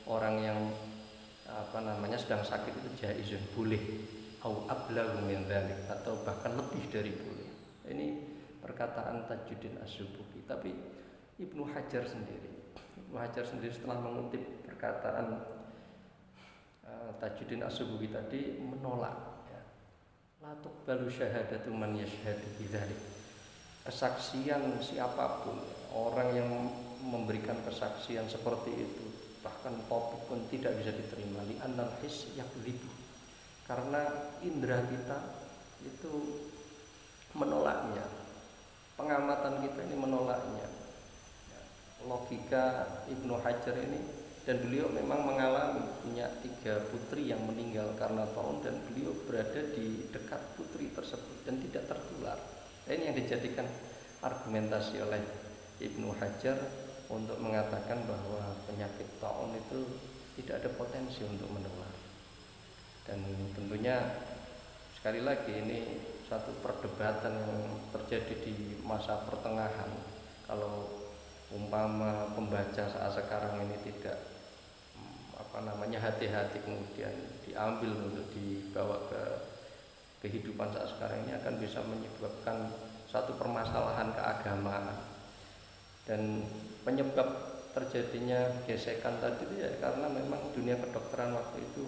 S1: orang yang sedang sakit itu jaizun, boleh, au ablagu min dzalik, atau bahkan lebih dari boleh. Ini perkataan Tajuddin As-Subki. Tapi Ibnu Hajar sendiri setelah mengutip perkataan Tajuddin As-Subki tadi menolak ya. La tuqbalu syahadatu man yashhadu bidzalik. Kesaksian siapapun, orang yang memberikan kesaksian seperti itu, bahkan topik pun tidak bisa diterima, li annal his yakdzibu, karena indera kita itu menolaknya, pengamatan kita ini menolaknya. Logika Ibnu Hajar ini, dan beliau memang mengalami punya 3 putri yang meninggal karena taun, dan beliau berada di dekat putri tersebut dan tidak tertular. Ini yang dijadikan argumentasi oleh Ibnu Hajar untuk mengatakan bahwa penyakit taun itu tidak ada potensi untuk menular. Dan tentunya sekali lagi ini satu perdebatan yang terjadi di masa pertengahan. Kalau umpama pembaca saat sekarang ini tidak hati-hati, kemudian diambil untuk dibawa ke kehidupan saat sekarang ini, akan bisa menyebabkan satu permasalahan keagamaan. Dan penyebab terjadinya gesekan tadi itu ya karena memang dunia kedokteran waktu itu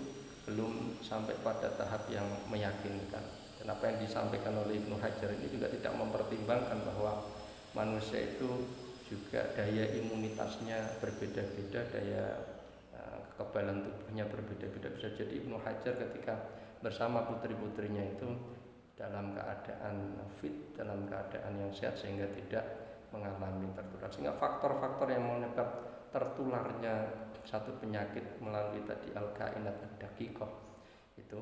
S1: belum sampai pada tahap yang meyakinkan. Dan apa yang disampaikan oleh Ibnu Hajar ini juga tidak mempertimbangkan bahwa manusia itu juga daya imunitasnya berbeda-beda, daya kekebalan tubuhnya berbeda-beda. Bisa jadi Ibnu Hajar ketika bersama putri-putrinya itu dalam keadaan fit, dalam keadaan yang sehat sehingga tidak mengalami tertular. Sehingga faktor-faktor yang menyebab tertularnya satu penyakit melalui tadi al-kainat ad-daqiqah itu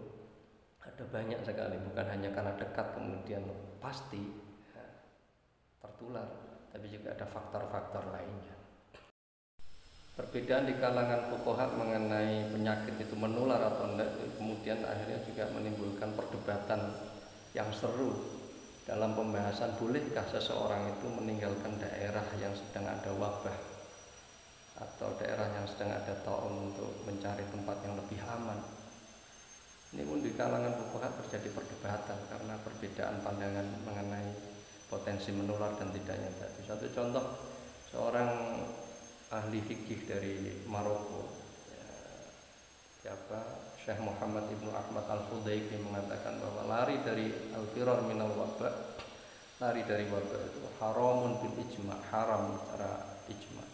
S1: ada banyak sekali, bukan hanya karena dekat kemudian pasti tertular, tapi juga ada faktor-faktor lainnya. Perbedaan di kalangan fuqaha mengenai penyakit itu menular atau tidak kemudian akhirnya juga menimbulkan perdebatan yang seru dalam pembahasan bolehkah seseorang itu meninggalkan daerah yang sedang ada wabah atau daerah yang sedang ada taun untuk mencari tempat yang lebih aman. Ini pun di kalangan fuqaha terjadi perdebatan karena perbedaan pandangan mengenai potensi menular dan tidaknya tadi. Satu contoh, seorang ahli fikih dari Maroko, Syekh Muhammad Ibnu Ahmad Al-Hudayqi mengatakan bahwa lari dari al-firar minal wabah, lari dari wabah itu haramun bil ijma', haram secara ijma'.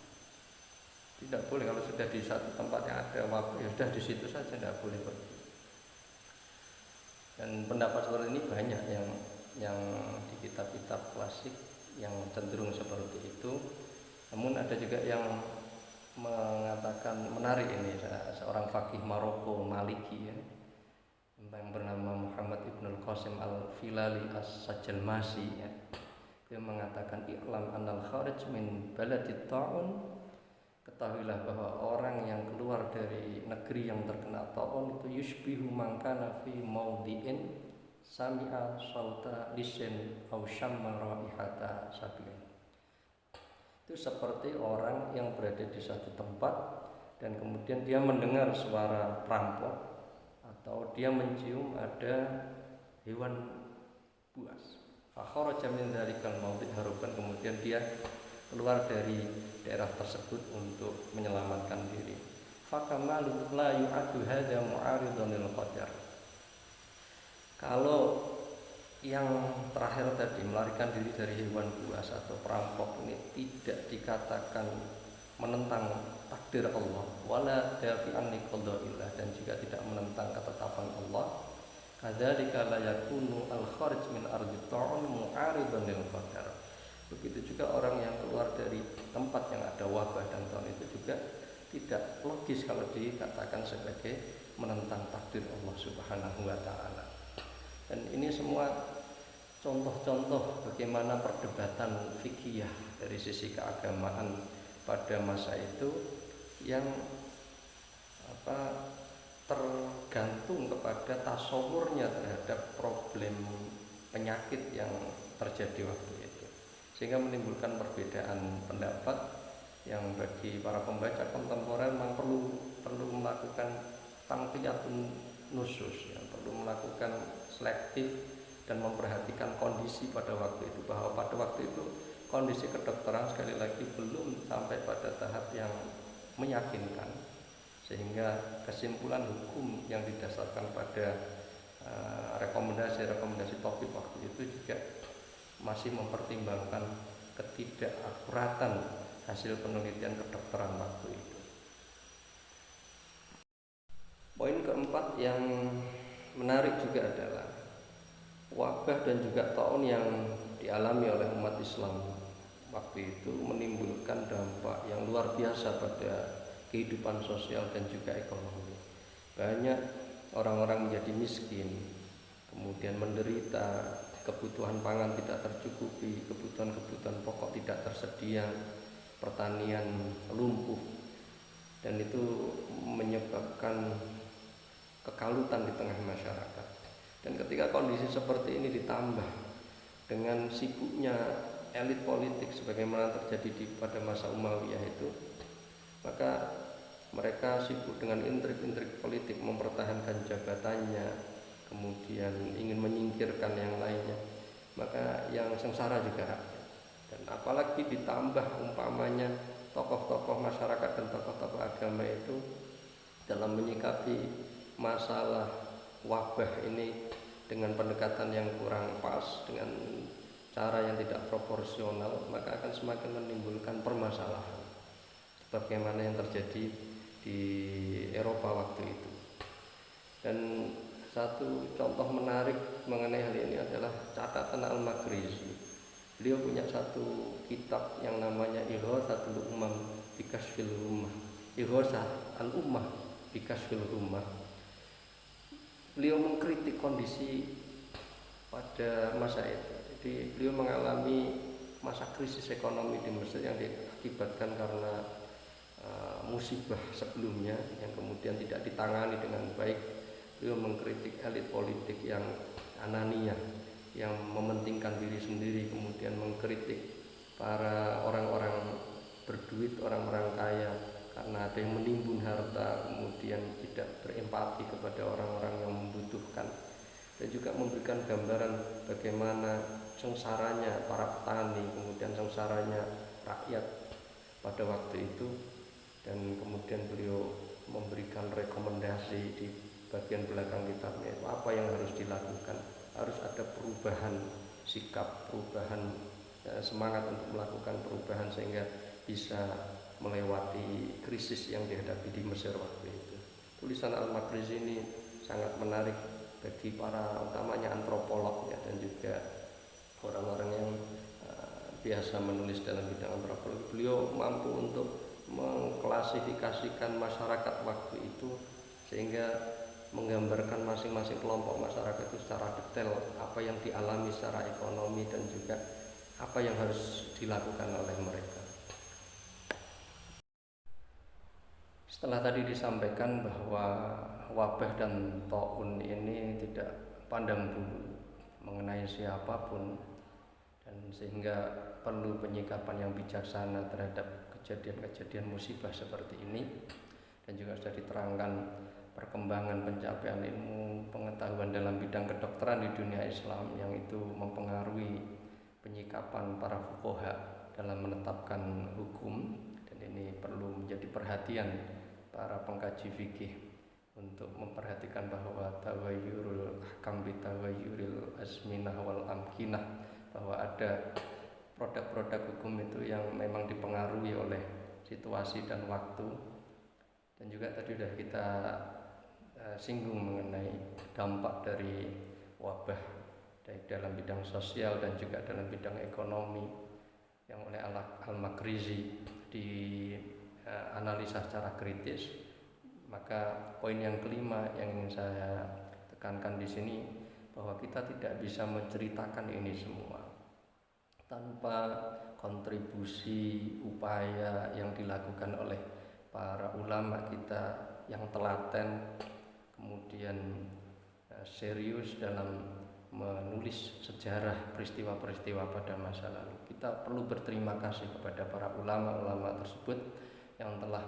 S1: Tidak boleh kalau sudah di satu tempat yang ada wabah, ya sudah di situ saja, tidak boleh pergi. Dan pendapat seperti ini banyak yang di kitab-kitab klasik yang cenderung seperti itu. Namun ada juga yang mengatakan menarik ini, seorang fakih Maroko Maliki ya, yang bernama Muhammad Ibnul Qasim Al-Filali As-Sajalmasi ya. Dia mengatakan i'lam annal kharij min baladit ta'un, ketahuilah bahwa orang yang keluar dari negeri yang terkena ta'un itu yushbihu man kana fi mawdi'in sami'a sauta lisin aw shamma raihata sabil. Itu seperti orang yang berada di satu tempat dan kemudian dia mendengar suara perampok atau dia mencium ada hewan buas. Fa kharaja min dzalikal mawdi' haruban, kemudian dia keluar dari daerah tersebut untuk menyelamatkan diri. Fa kamalu la yu'addu hadza mu'aridan lil qadar. Kalau yang terakhir tadi melarikan diri dari hewan buas atau perampok ini tidak dikatakan menentang takdir Allah, wala dafi'an liqada'illah, dan juga tidak menentang ketetapan Allah. Kadzalika la yakunu al-kharij min ardi ta'un mu'aridan lil qadar. Begitu juga orang yang keluar dari tempat yang ada wabah dan ta'un itu juga tidak logis kalau dikatakan sebagai menentang takdir Allah Subhanahu wa taala. Dan ini semua contoh-contoh bagaimana perdebatan fikih dari sisi keagamaan pada masa itu yang tergantung kepada tasawurnya terhadap problem penyakit yang terjadi waktu itu, sehingga menimbulkan perbedaan pendapat yang bagi para pembaca kontemporer memang perlu melakukan tangqiyatun nusus, yang perlu melakukan selektif dan memperhatikan kondisi pada waktu itu, bahwa pada waktu itu kondisi kedokteran sekali lagi belum sampai pada tahap yang meyakinkan, sehingga kesimpulan hukum yang didasarkan pada rekomendasi topik waktu itu juga masih mempertimbangkan ketidakakuratan hasil penelitian kedokteran waktu itu. Poin keempat yang menarik juga adalah wabah dan juga taun yang dialami oleh umat Islam waktu itu menimbulkan dampak yang luar biasa pada kehidupan sosial dan juga ekonomi. Banyak orang-orang menjadi miskin, kemudian menderita, kebutuhan pangan tidak tercukupi, kebutuhan-kebutuhan pokok tidak tersedia, pertanian lumpuh, dan itu menyebabkan kekalutan di tengah masyarakat. Dan ketika kondisi seperti ini ditambah dengan sibuknya elit politik sebagaimana terjadi pada masa Umayyah itu, maka mereka sibuk dengan intrik-intrik politik, mempertahankan jabatannya, kemudian ingin menyingkirkan yang lainnya, maka yang sengsara juga rakyat. Dan apalagi ditambah umpamanya tokoh-tokoh masyarakat dan tokoh-tokoh agama itu dalam menyikapi masalah wabah ini dengan pendekatan yang kurang pas, dengan cara yang tidak proporsional, maka akan semakin menimbulkan permasalahan bagaimana yang terjadi di Eropa waktu itu. Dan satu contoh menarik mengenai hal ini adalah catatan Al-Makrizi. Beliau punya satu kitab yang namanya Ighatsatul Ummah Bikashfil Ummah, Ighatsah Al-Ummah Bikashfil Ummah. Beliau mengkritik kondisi pada masa itu. Jadi beliau mengalami masa krisis ekonomi di Mesir yang diakibatkan karena musibah sebelumnya yang kemudian tidak ditangani dengan baik. Beliau mengkritik elit politik yang anania, yang mementingkan diri sendiri, kemudian mengkritik para orang-orang berduit, orang-orang kaya karena ada yang menimbun harta, kemudian tidak berempati kepada orang-orang yang membutuhkan, dan juga memberikan gambaran bagaimana sengsaranya para petani, kemudian sengsaranya rakyat pada waktu itu. Dan kemudian beliau memberikan rekomendasi di bagian belakang kitabnya itu apa yang harus dilakukan. Harus ada perubahan sikap, perubahan semangat untuk melakukan perubahan sehingga bisa melewati krisis yang dihadapi di Mesir waktu itu. Tulisan Al-Makrizi ini sangat menarik bagi para utamanya antropolog ya, dan juga orang-orang yang biasa menulis dalam bidang antropologi. Beliau mampu untuk mengklasifikasikan masyarakat waktu itu sehingga menggambarkan masing-masing kelompok masyarakat itu secara detail apa yang dialami secara ekonomi dan juga apa yang harus dilakukan oleh mereka. Setelah tadi disampaikan bahwa wabah dan taun ini tidak pandang bulu mengenai siapapun, dan sehingga perlu penyikapan yang bijaksana terhadap kejadian-kejadian musibah seperti ini. Dan juga sudah diterangkan perkembangan pencapaian ilmu pengetahuan dalam bidang kedokteran di dunia Islam yang itu mempengaruhi penyikapan para fuqaha dalam menetapkan hukum. Dan ini perlu menjadi perhatian para pengkaji fikih untuk memperhatikan bahwa tawayyurul ahkam bi tawayyuril azminah wal amkinah, bahwa ada produk-produk hukum itu yang memang dipengaruhi oleh situasi dan waktu. Dan juga tadi sudah kita singgung mengenai dampak dari wabah baik dalam bidang sosial dan juga dalam bidang ekonomi yang oleh Al-Makrizi dianalisa secara kritis. Maka poin yang kelima yang ingin saya tekankan di sini, bahwa kita tidak bisa menceritakan ini semua tanpa kontribusi upaya yang dilakukan oleh para ulama kita yang telaten, kemudian serius dalam menulis sejarah peristiwa-peristiwa pada masa lalu. Kita perlu berterima kasih kepada para ulama-ulama tersebut yang telah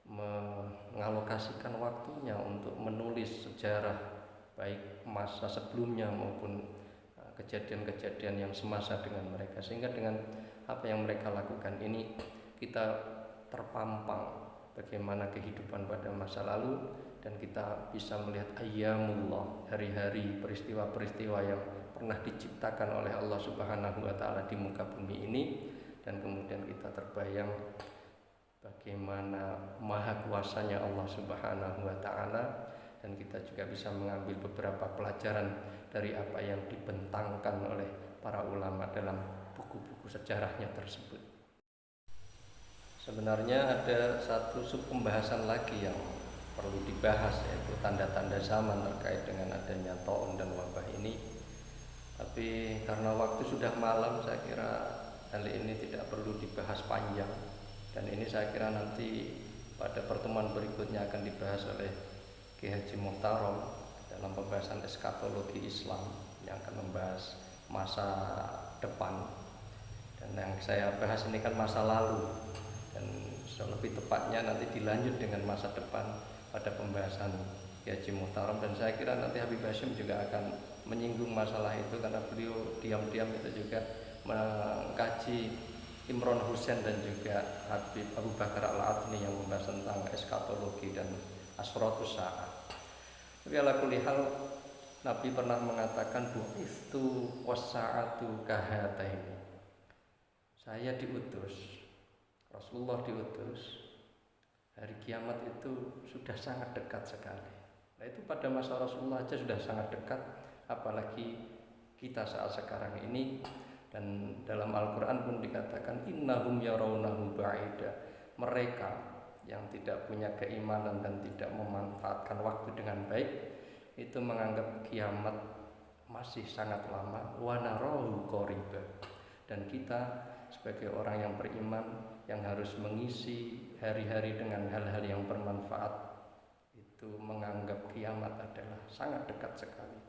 S1: mengalokasikan waktunya untuk menulis sejarah baik masa sebelumnya maupun kejadian-kejadian yang semasa dengan mereka, sehingga dengan apa yang mereka lakukan ini kita terpampang bagaimana kehidupan pada masa lalu, dan kita bisa melihat ayyamullah, hari-hari, peristiwa-peristiwa yang pernah diciptakan oleh Allah Subhanahu wa taala di muka bumi ini. Dan kemudian kita terbayang bagaimana maha kuasanya Allah Subhanahu wa taala, dan kita juga bisa mengambil beberapa pelajaran dari apa yang dibentangkan oleh para ulama dalam buku-buku sejarahnya tersebut. Sebenarnya ada satu sub pembahasan lagi yang perlu dibahas, yaitu tanda-tanda zaman terkait dengan adanya taun dan wabah ini. Tapi karena waktu sudah malam, saya kira hal ini tidak perlu dibahas panjang, dan ini saya kira nanti pada pertemuan berikutnya akan dibahas oleh Ki Haji Muhtarom dalam pembahasan eskatologi Islam yang akan membahas masa depan. Dan yang saya bahas ini kan masa lalu, dan lebih tepatnya nanti dilanjut dengan masa depan pada pembahasan Ki Haji Muhtarom. Dan saya kira nanti Habib Hashim juga akan menyinggung masalah itu, karena beliau diam-diam itu juga mengkaji Imron Husain dan juga Habib Abu Bakar Al-Adni yang membahas tentang eskatologi dan asratus saat. Tapi ala kulli hal, Nabi pernah mengatakan bu'ithu was-sa'atu kahataini. Saya diutus, Rasulullah diutus, hari kiamat itu sudah sangat dekat sekali. Nah itu pada masa Rasulullah aja sudah sangat dekat, apalagi kita saat sekarang ini. Dan dalam Al-Quran pun dikatakan innahum yarawnahu ba'ida. Mereka yang tidak punya keimanan dan tidak memanfaatkan waktu dengan baik itu menganggap kiamat masih sangat lama, wa narahu qariba. Dan kita sebagai orang yang beriman yang harus mengisi hari-hari dengan hal-hal yang bermanfaat itu menganggap kiamat adalah sangat dekat sekali.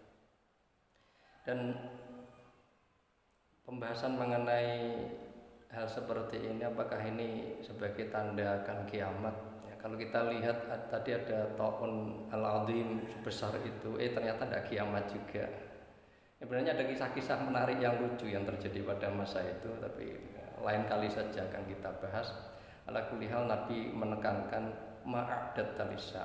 S1: Dan pembahasan mengenai hal seperti ini, apakah ini sebagai tanda akan kiamat? Ya, kalau kita lihat tadi ada ta'un al-azim sebesar itu, ternyata ada kiamat juga. Sebenarnya ada kisah-kisah menarik yang lucu yang terjadi pada masa itu, tapi lain kali saja akan kita bahas. Ala kulli hal, Nabi menekankan ma'adat talisa.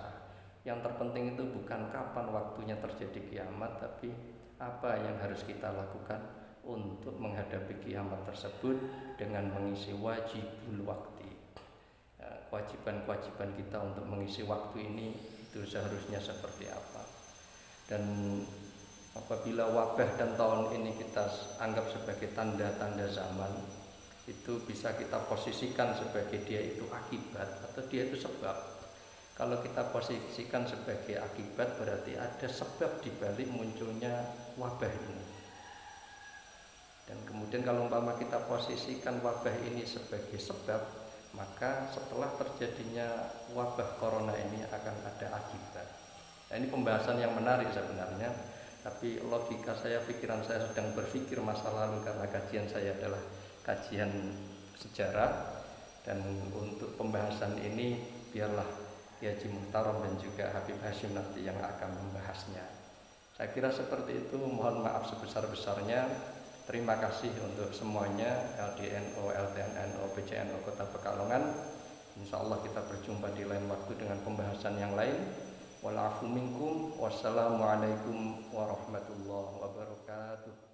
S1: Yang terpenting itu bukan kapan waktunya terjadi kiamat, tapi apa yang harus kita lakukan untuk menghadapi kiamat tersebut dengan mengisi wajibul waktu. Kewajiban-kewajiban kita untuk mengisi waktu ini itu seharusnya seperti apa. Dan apabila wabah dan tahun ini kita anggap sebagai tanda-tanda zaman, itu bisa kita posisikan sebagai dia itu akibat atau dia itu sebab. Kalau kita posisikan sebagai akibat, berarti ada sebab dibalik munculnya wabah ini. Dan kemudian kalau umpama kita posisikan wabah ini sebagai sebab, maka setelah terjadinya wabah corona ini akan ada akibat. Nah, ini pembahasan yang menarik sebenarnya, tapi logika saya, pikiran saya sedang berpikir masa lalu karena kajian saya adalah kajian sejarah. Dan untuk pembahasan ini biarlah Kiai Haji Muhtarom dan juga Habib Hashim nanti yang akan membahasnya. Saya kira seperti itu, mohon maaf sebesar-besarnya. Terima kasih untuk semuanya, LDNO, LTNNO, PCNO Kota Pekalongan. Insya Allah kita berjumpa di lain waktu dengan pembahasan yang lain. Wal afu minkum, wassalamualaikum warahmatullahi wabarakatuh.